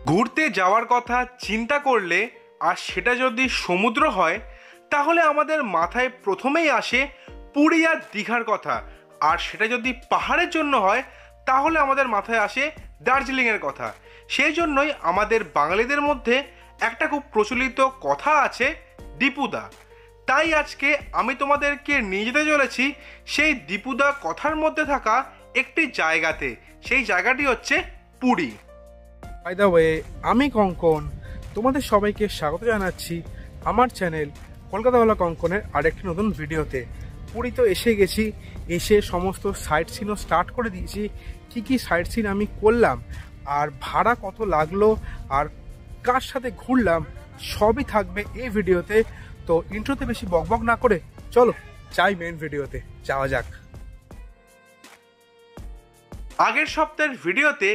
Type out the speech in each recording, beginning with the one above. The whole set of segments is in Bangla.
ঘুরতে যাওয়ার কথা চিন্তা করলে আর সেটা যদি সমুদ্র হয় তাহলে আমাদের মাথায় প্রথমেই আসে পুরী আর দীঘার কথা। আর সেটা যদি পাহাড়ের জন্য হয় তাহলে আমাদের মাথায় আসে দার্জিলিংয়ের কথা। সেই জন্যই আমাদের বাঙালিদের মধ্যে একটা খুব প্রচলিত কথা আছে, দীপুদা। তাই আজকে আমি তোমাদেরকে নিয়ে যেতে চলেছি সেই দীপুদা কথার মধ্যে থাকা একটি জায়গাতে। সেই জায়গাটি হচ্ছে পুরী। বাই দ্য ওয়ে, আমি কঙ্কন, তোমাদের সবাইকে স্বাগত জানাচ্ছি আমার চ্যানেল কলকাতাওয়ালা কঙ্কনের আরেকটি নতুন ভিডিওতে। পুরী তো এসে গেছি, এসে সমস্ত সাইট সিনও স্টার্ট করে দিয়েছি। কি সাইট সিন আমি করলাম আর ভাড়া কত লাগলো আর কার সাথে ঘুরলাম সবই থাকবে এই ভিডিওতে। তো ইন্ট্রোতে বেশি বকবক না করে চলো যাই মেন ভিডিওতে, যাওয়া যাক। আগের সপ্তাহের ভিডিওতে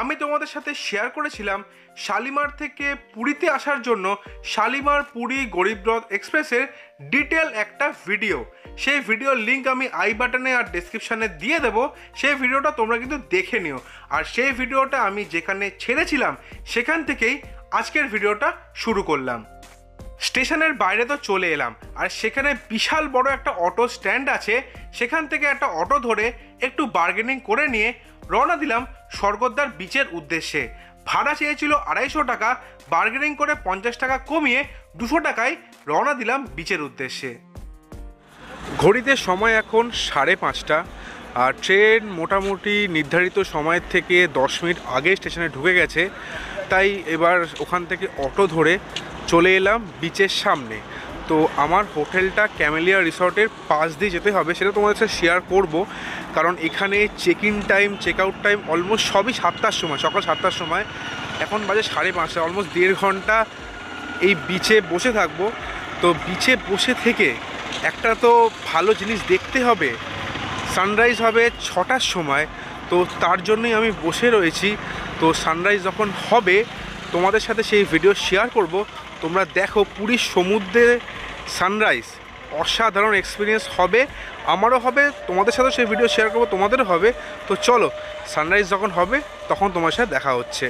আমি তোমাদের সাথে শেয়ার করেছিলাম শালিমার থেকে পুরীতে আসার জন্য শালিমার পুরী গরিবরথ এক্সপ্রেসের ডিটেল একটা ভিডিও। সেই ভিডিওর লিঙ্ক আমি আই বাটনে আর ডেসক্রিপশানে দিয়ে দেবো। সেই ভিডিওটা তোমরা কিন্তু দেখে নিও। আর সেই ভিডিওটা আমি যেখানে ছেড়েছিলাম সেখান থেকেই আজকের ভিডিওটা শুরু করলাম। স্টেশনের বাইরে তো চলে এলাম, আর সেখানে বিশাল বড় একটা অটো স্ট্যান্ড আছে। সেখান থেকে একটা অটো ধরে একটু বার্গেনিং করে নিয়ে রওনা দিলাম স্বর্গদ্বার বিচের উদ্দেশ্যে। ভাড়া চেয়েছিল 250 টাকা, বার্গেনিং করে 50 টাকা কমিয়ে 200 টাকায় রওনা দিলাম বিচের উদ্দেশ্যে। ঘড়িতে সময় এখন 5:30, আর ট্রেন মোটামুটি নির্ধারিত সময়ের থেকে 10 মিনিট আগে স্টেশনে ঢুকে গেছে। তাই এবার ওখান থেকে অটো ধরে চলে এলাম বিচের সামনে। তো আমার হোটেলটা ক্যামেলিয়া রিসর্টের পাশ দিয়ে যেতে হবে, সেটা তোমাদের সাথে শেয়ার করব। কারণ এখানে check in time, check out time almost সবই 7টার সময়, সকাল 7টার সময়। এখন বাজে 5:30, অলমোস্ট 1.5 ঘন্টা এই বিচে বসে থাকবো। তো বিচে বসে থেকে একটা তো ভালো জিনিস দেখতে হবে, সানরাইজ হবে 6টার সময়। তো তার জন্যই আমি বসে রয়েছি। তো সানরাইজ যখন হবে তোমাদের সাথে সেই ভিডিও শেয়ার করব। তোমরা দেখো পুরীর সমুদ্রে সানরাইজ অসাধারণ এক্সপিরিয়েন্স হবে, আমারও হবে, তোমাদের সাথে সেই ভিডিও শেয়ার করব, তোমাদেরও হবে। তো চলো, সানরাইজ যখন হবে তখন তোমার সাথে দেখা হচ্ছে।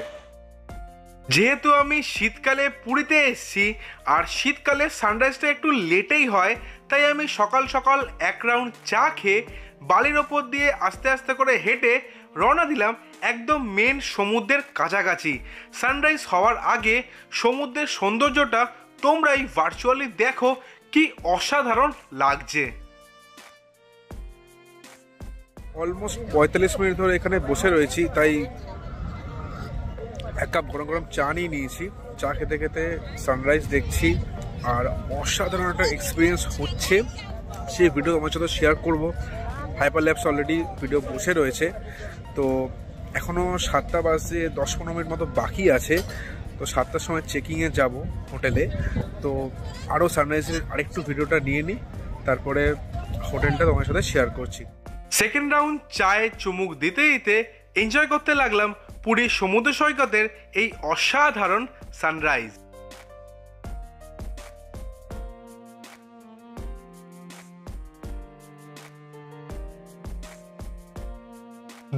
যেহেতু আমি শীতকালে পুরীতে এসেছি আর শীতকালে সানরাইজটা একটু লেটেই হয়, তাই আমি সকাল সকাল এক রাউন্ড চা খেয়ে বালির ওপর দিয়ে আস্তে আস্তে করে হেঁটে রওনা দিলাম একদম মেন সমুদ্রের কাছাকাছি। সানরাইজ হওয়ার আগে সমুদ্রের সৌন্দর্যটা তোমরাই ভার্চুয়ালি দেখো, কি অসাধারণ লাগছে। অলমোস্ট 45 মিনিট ধরে এখানে বসে রয়েছি, তাই এক কাপ গরম গরম চা নিয়ে নিয়েছি। চা খেতে খেতে সানরাইজ দেখছি আর অসাধারণ একটা এক্সপিরিয়েন্স হচ্ছে। সেই ভিডিও তোমার সাথে শেয়ার করব। হাইপার ল্যাবস অলরেডি ভিডিও বসে রয়েছে। তো এখনও 7টা বাজে 10-15 মিনিট মতো বাকি আছে। তো 7টার সময় চেকিংয়ে যাব হোটেলে। তো আরও সানরাইজের আরেকটু ভিডিওটা নিয়ে নিই, তারপরে হোটেলটা তোমার সাথে শেয়ার করছি। সেকেন্ড রাউন্ড চায়ে চুমুক দিতে দিতে এনজয় করতে লাগলাম পুরীর সমুদ্র সৈকতের এই অসাধারণ সানরাইজ।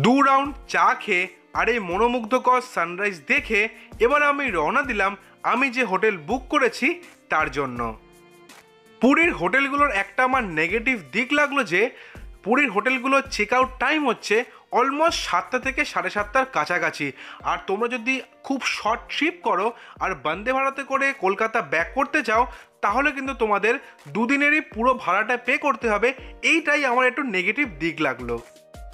দু রাউন্ড চা খেয়ে আর এই মনোমুগ্ধকর সানরাইজ দেখে এবার আমি রওনা দিলাম আমি যে হোটেল বুক করেছি তার জন্য। পুরীর হোটেলগুলোর একটা আমার নেগেটিভ দিক লাগলো যে পুরীর হোটেলগুলোর চেক আউট টাইম হচ্ছে অলমোস্ট 7টা থেকে 7:30টার কাছাকাছি। আর তোমরা যদি খুব শর্ট ট্রিপ করো আর বন্দে ভারতে করে কলকাতা ব্যাক করতে চাও তাহলে কিন্তু তোমাদের দুদিনেরই পুরো ভাড়াটা পে করতে হবে। এইটাই আমার একটু নেগেটিভ দিক লাগলো।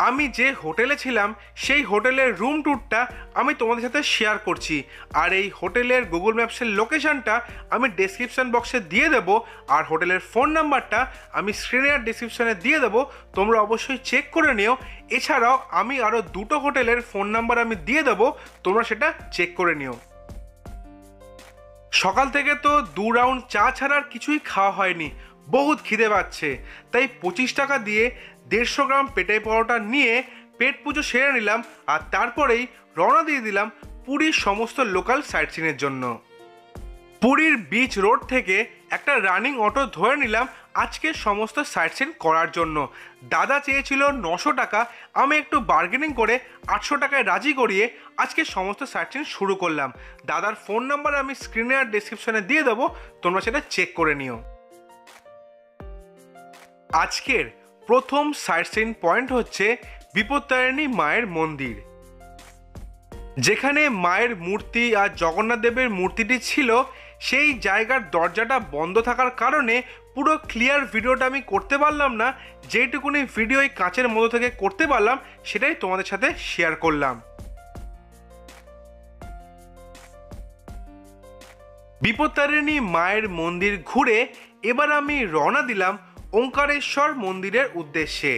আমি যে হোটেলে ছিলাম সেই হোটেলের রুম ট্যুরটা আমি তোমাদের সাথে শেয়ার করছি, আর এই হোটেলের গুগল ম্যাপসের লোকেশানটা আমি ডেসক্রিপশান বক্সে দিয়ে দেবো, আর হোটেলের ফোন নাম্বারটা আমি স্ক্রিনে আর ডেসক্রিপশানে দিয়ে দেবো, তোমরা অবশ্যই চেক করে নিও। এছাড়াও আমি আরও 2টো হোটেলের ফোন নাম্বার আমি দিয়ে দেবো, তোমরা সেটা চেক করে নিও। সকাল থেকে তো 2 রাউন্ড চা ছাড়ার কিছুই খাওয়া হয়নি, বহুত খিদে পাচ্ছে। তাই 25 টাকা দিয়ে 150 গ্রাম পেটাই পরোটা নিয়ে পেট পুজো সেরে নিলাম, আর তারপরেই রওনা দিয়ে দিলাম পুরীর সমস্ত লোকাল সাইট সিনের জন্য। পুরীর বিচ রোড থেকে একটা রানিং অটো ধরে নিলাম আজকে সমস্ত সাইট সিন করার জন্য। দাদা চেয়েছিল 900 টাকা, আমি একটু বার্গেনিং করে 800 টাকায় রাজি করিয়ে আজকে সমস্ত সাইট সিন শুরু করলাম। দাদার ফোন নাম্বার আমি স্ক্রিনে আর ডিসক্রিপশনে দিয়ে দেবো, তোমরা সেটা চেক করে নিও। আজকের প্রথম সাইট সিন পয়েন্ট হচ্ছে বিপত্তারিণী মায়ের মন্দির, যেখানে মায়ের মূর্তি আর জগন্নাথ দেবের মূর্তিটি ছিল। সেই জায়গার দরজাটা বন্ধ থাকার কারণে পুরো ক্লিয়ার ভিডিওটা আমি করতে পারলাম না। যেটুকুনি ভিডিও এই কাঁচের মধ্যে থেকে করতে পারলাম সেটাই তোমাদের সাথে শেয়ার করলাম। বিপত্তারিণী মায়ের মন্দির ঘুরে এবার আমি রওনা দিলাম ওঙ্কারেশ্বর মন্দিরের উদ্দেশ্যে।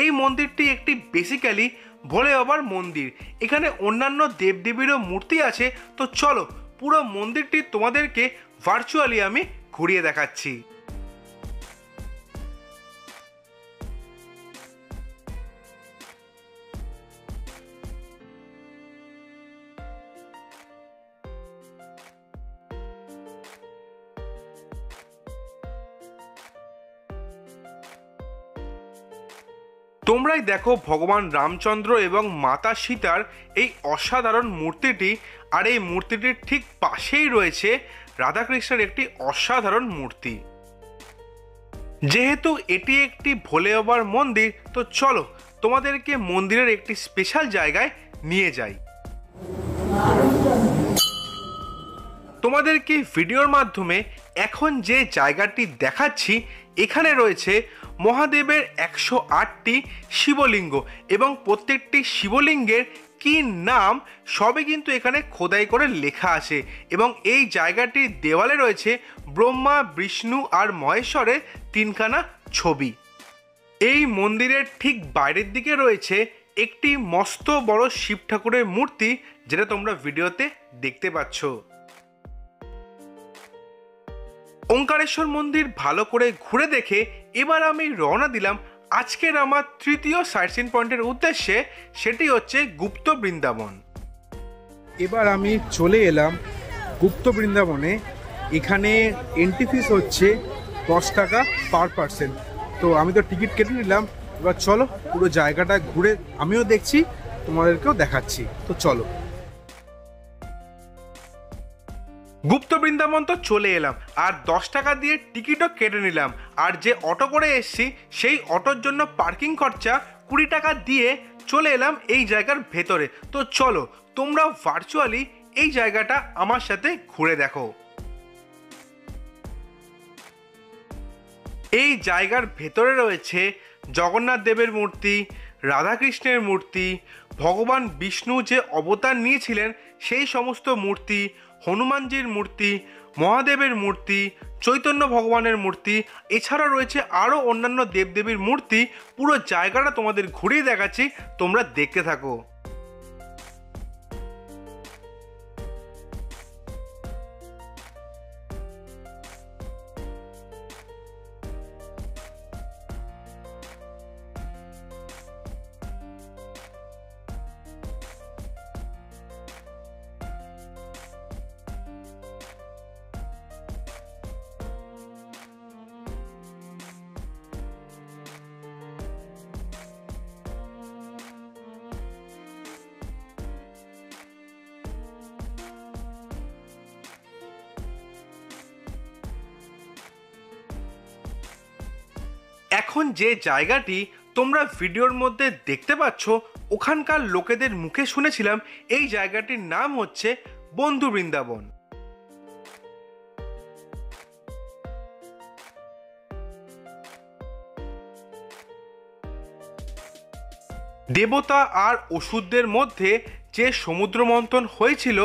এই মন্দিরটি একটি বেসিক্যালি ভোলে বাবার মন্দির। এখানে অন্যান্য দেবদেবীরও মূর্তি আছে। তো চলো পুরো মন্দিরটি তোমাদেরকে ভার্চুয়ালি আমি ঘুরিয়ে দেখাচ্ছি। তোমরাই দেখো ভগবান রামচন্দ্র এবং মাতা সীতার এই অসাধারণ মূর্তিটি, আর এই মূর্তিটির ঠিক পাশেই রয়েছে রাধাকৃষ্ণের একটি অসাধারণ মূর্তি। যেহেতু এটি একটি ভোলে বাবার মন্দির, তো চলো তোমাদেরকে মন্দিরের একটি স্পেশাল জায়গায় নিয়ে যাই। তোমাদেরকে ভিডিওর মাধ্যমে এখন যে জায়গাটি দেখাচ্ছি, এখানে রয়েছে মহাদেবের 108টি শিবলিঙ্গ এবং প্রত্যেকটি শিবলিঙ্গের কি নাম সবই কিন্তু এখানে খোদাই করে লেখা আছে। এবং এই জায়গাটির দেওয়ালে রয়েছে ব্রহ্মা, বিষ্ণু আর মহেশ্বরের 3খানা ছবি। এই মন্দিরের ঠিক বাইরের দিকে রয়েছে একটি মস্ত বড় শিব ঠাকুরের মূর্তি, যেটা তোমরা ভিডিওতে দেখতে পাচ্ছ। ওঙ্কারেশ্বর মন্দির ভালো করে ঘুরে দেখে এবার আমি রওনা দিলাম আজকের আমার তৃতীয় সাইট সিন পয়েন্টের উদ্দেশ্যে, সেটি হচ্ছে গুপ্ত বৃন্দাবন। এবার আমি চলে এলাম গুপ্ত বৃন্দাবনে। এখানে এন্ট্রি ফিস হচ্ছে 10 টাকা পার পার্সন। তো আমি তো টিকিট কেটে নিলাম। এবার চলো পুরো জায়গাটা ঘুরে আমিও দেখছি, তোমাদেরকেও দেখাচ্ছি। তো চলো। গুপ্ত বৃন্দাবন তো চলে এলাম, আর 10 টাকা দিয়ে টিকিটও কেটে নিলাম। আর যে অটো করে এসছি সেই অটোর জন্য পার্কিং খরচা 20 টাকা দিয়ে চলে এলাম এই জায়গার ভেতরে। তো চলো তোমরাও ভার্চুয়ালি এই জায়গাটা আমার সাথে ঘুরে দেখো। এই জায়গার ভেতরে রয়েছে জগন্নাথ দেবের মূর্তি, রাধাকৃষ্ণের মূর্তি, ভগবান বিষ্ণু যে অবতার নিয়েছিলেন সেই সমস্ত মূর্তি, হনুমানজির মূর্তি, মহাদেবের মূর্তি, চৈতন্য ভগবানের মূর্তি, এছাড়া রয়েছে আরও অন্যান্য দেবদেবীর মূর্তি। পুরো জায়গাটা তোমাদের ঘুরিয়ে দেখাচ্ছি, তোমরা দেখতে থাকো। এখন যে জায়গাটি তোমরা ভিডিওর মধ্যে দেখতে পাচ্ছ, ওখানকার লোকেদের মুখে শুনেছিলাম এই জায়গাটির নাম হচ্ছে বন্ধু বৃন্দাবন। দেবতা আর অসুরদের মধ্যে যে সমুদ্র মন্থন হয়েছিল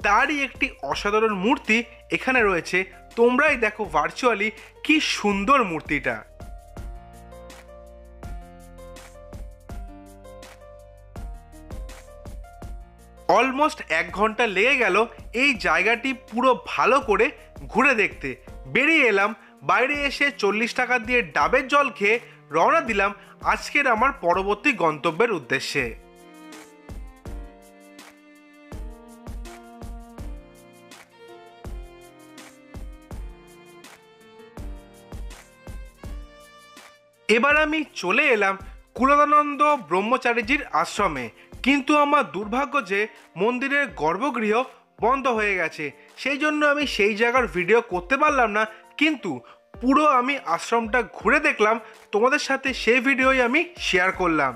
তারই একটি অসাধারণ মূর্তি এখানে রয়েছে। তোমরাই দেখো ভার্চুয়ালি কি সুন্দর মূর্তিটা। অলমোস্ট 1 ঘন্টা লেগে গেল এই জায়গাটি পুরো ভালো করে ঘুরে দেখতে। বেরিয়ে এলাম, বাইরে এসে 40 টাকা দিয়ে ডাবের জল খেয়ে রওনা দিলাম আজকের আমার পরবর্তী গন্তব্যের উদ্দেশ্যে। এবার আমি চলে এলাম কুলদানন্দ ব্রহ্মচারীজির আশ্রমে, কিন্তু আমার দুর্ভাগ্য যে মন্দিরের গর্ভগৃহ বন্ধ হয়ে গেছে, সেই জন্য আমি সেই জায়গার ভিডিও করতে পারলাম না। কিন্তু পুরো আমি আশ্রমটা ঘুরে দেখলাম, তোমাদের সাথে সেই ভিডিওই আমি শেয়ার করলাম।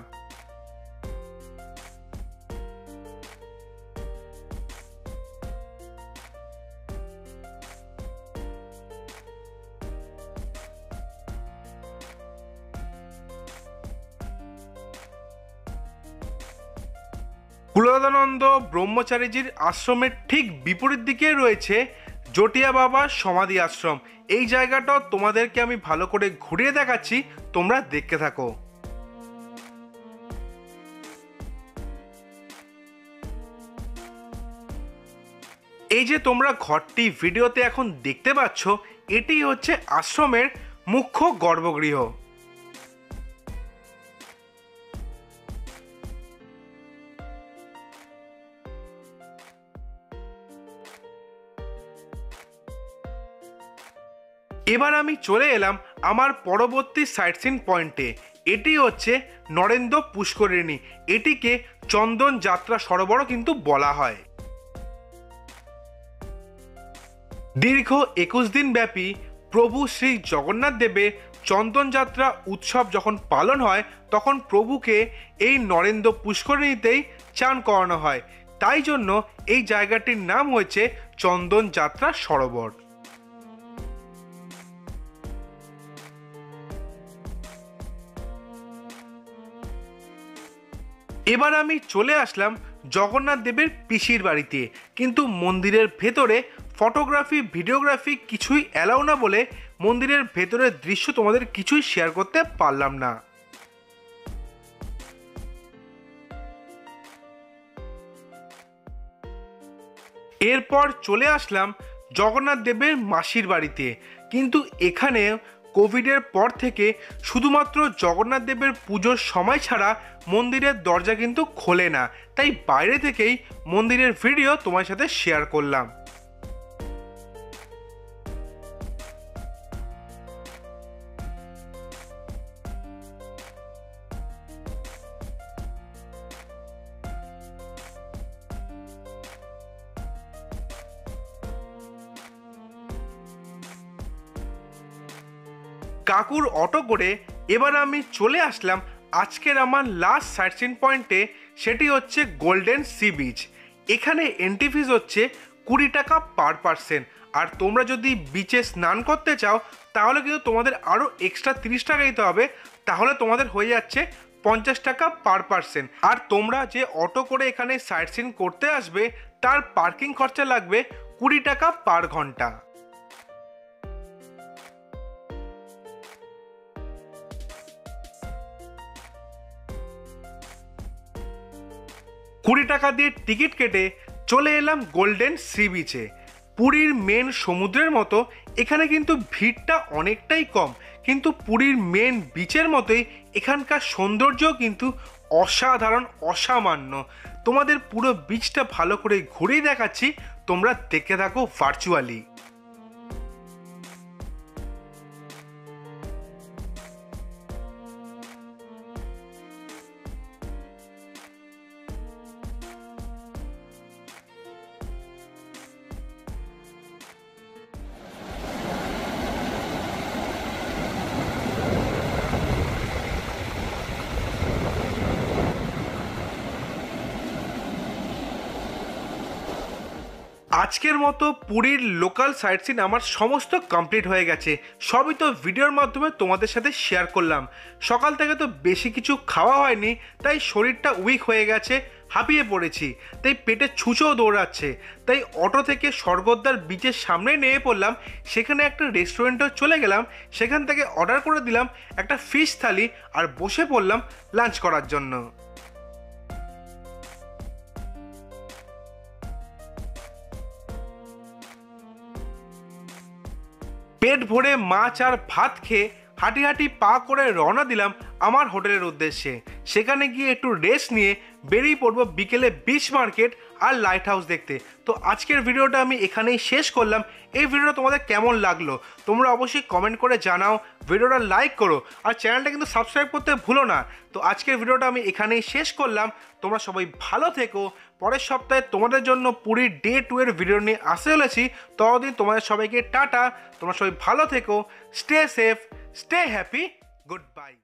কুলদানন্দ ব্রহ্মচারীজির আশ্রমের ঠিক বিপরীত দিকে রয়েছে জটিয়া বাবার সমাধি আশ্রম। এই জায়গাটাও তোমাদেরকে আমি ভালো করে ঘুরিয়ে দেখাচ্ছি, তোমরা দেখতে থাকো। এই যে তোমরা ঘরটি ভিডিওতে এখন দেখতে পাচ্ছ, এটি হচ্ছে আশ্রমের মুখ্য গর্ভগৃহ। এবার আমি চলে এলাম আমার পরবর্তী সাইট সিন পয়েন্টে। এটি হচ্ছে নরেন্দ্র পুষ্করিণী। এটিকে চন্দন যাত্রা সরোবরও কিন্তু বলা হয়। দীর্ঘ 21 দিন ব্যাপী প্রভু শ্রী জগন্নাথ দেবের চন্দন যাত্রা উৎসব যখন পালন হয়, তখন প্রভুকে এই নরেন্দ্র পুষ্করিণীতেই চান করানো হয়। তাই জন্য এই জায়গাটির নাম হয়েছে চন্দন যাত্রা সরোবর। এবার আমি চলে আসলাম জগন্নাথ দেবের পিসির বাড়িতে, কিন্তু মন্দিরের ভেতরে ফটোগ্রাফি ভিডিওগ্রাফি কিছুই অ্যালাউ না বলে মন্দিরের ভেতরের দৃশ্য তোমাদের কিছুই শেয়ার করতে পারলাম না। এরপর চলে আসলাম জগন্নাথ দেবের মাসির বাড়িতে, কিন্তু এখানে কোভিডের পর থেকে শুধুমাত্র জগন্নাথ দেবের পুজোর সময় ছাড়া মন্দিরের দরজা কিন্তু খোলে না, তাই বাইরে থেকেই মন্দিরের ভিডিও তোমার সাথে শেয়ার করলাম। কাকুর অটো করে এবার আমি চলে আসলাম আজকের আমার লাস্ট সাইট সিন পয়েন্টে। সেটি হচ্ছে গোল্ডেন সি বিচ। এখানে এন্ট্রি ফিস হচ্ছে 20 টাকা পার পার্সন। আর তোমরা যদি বিচে স্নান করতে চাও তাহলে কিন্তু তোমাদের আরও এক্সট্রা 30 টাকা দিতে হবে, তাহলে তোমাদের হয়ে যাচ্ছে 50 টাকা পার পার্সন। আর তোমরা যে অটো করে এখানে সাইট সিন করতে আসবে তার পার্কিং খরচা লাগবে 20 টাকা পার ঘন্টা। কুড়ি টাকা দিয়ে টিকিট কেটে চলে এলাম গোল্ডেন সি বিচে। পুরীর মেন সমুদ্রের মতো এখানে কিন্তু ভিড়টা অনেকটাই কম, কিন্তু পুরীর মেন বিচের মতোই এখানকার সৌন্দর্যও কিন্তু অসাধারণ, অসামান্য। তোমাদের পুরো বিচটা ভালো করে ঘুরেই দেখাচ্ছি, তোমরা দেখে থাকো ভার্চুয়ালি। আজকের মতো পুরীর লোকাল সাইট সিন আমার সমস্ত কমপ্লিট হয়ে গেছে। সবই তো ভিডিওর মাধ্যমে তোমাদের সাথে শেয়ার করলাম। সকাল থেকে তো বেশি কিছু খাওয়া হয়নি, তাই শরীরটা উইক হয়ে গেছে, হাঁপিয়ে পড়েছি, তাই পেটে ছুঁচোও দৌড়াচ্ছে। তাই অটো থেকে স্বর্গদ্বার বিচের সামনে নেমে পড়লাম। সেখানে একটা রেস্টুরেন্টেও চলে গেলাম, সেখান থেকে অর্ডার করে দিলাম একটা ফিশ থালি আর বসে পড়লাম লাঞ্চ করার জন্য। পেট ভরে মাছ আর ভাত খেয়ে হাঁটি হাঁটি পা করে রওনা দিলাম আমার হোটেলের উদ্দেশ্যে। সেখানে গিয়ে একটু রেস্ট নিয়ে বেরিয়ে পড়বো বিকেলে বিচ মার্কেট আর লাইট হাউস দেখতে। তো আজকের ভিডিওটা আমি এখানেই শেষ করলাম। এই ভিডিওটা তোমাদের কেমন লাগলো তোমরা অবশ্যই কমেন্ট করে জানাও, ভিডিওটা লাইক করো আর চ্যানেলটা কিন্তু সাবস্ক্রাইব করতে ভুলো না। তো আজকের ভিডিওটা আমি এখানেই শেষ করলাম। তোমরা সবাই ভালো থেকো। পরের সপ্তাহে তোমাদের জন্য পুরীর ডে 2 এর ভিডিও নিয়ে আসতে চলেছি। ততদিন তোমাদের সবাইকে টাটা। তোমরা সবাই ভালো থেকো, stay safe, stay happy, good bye.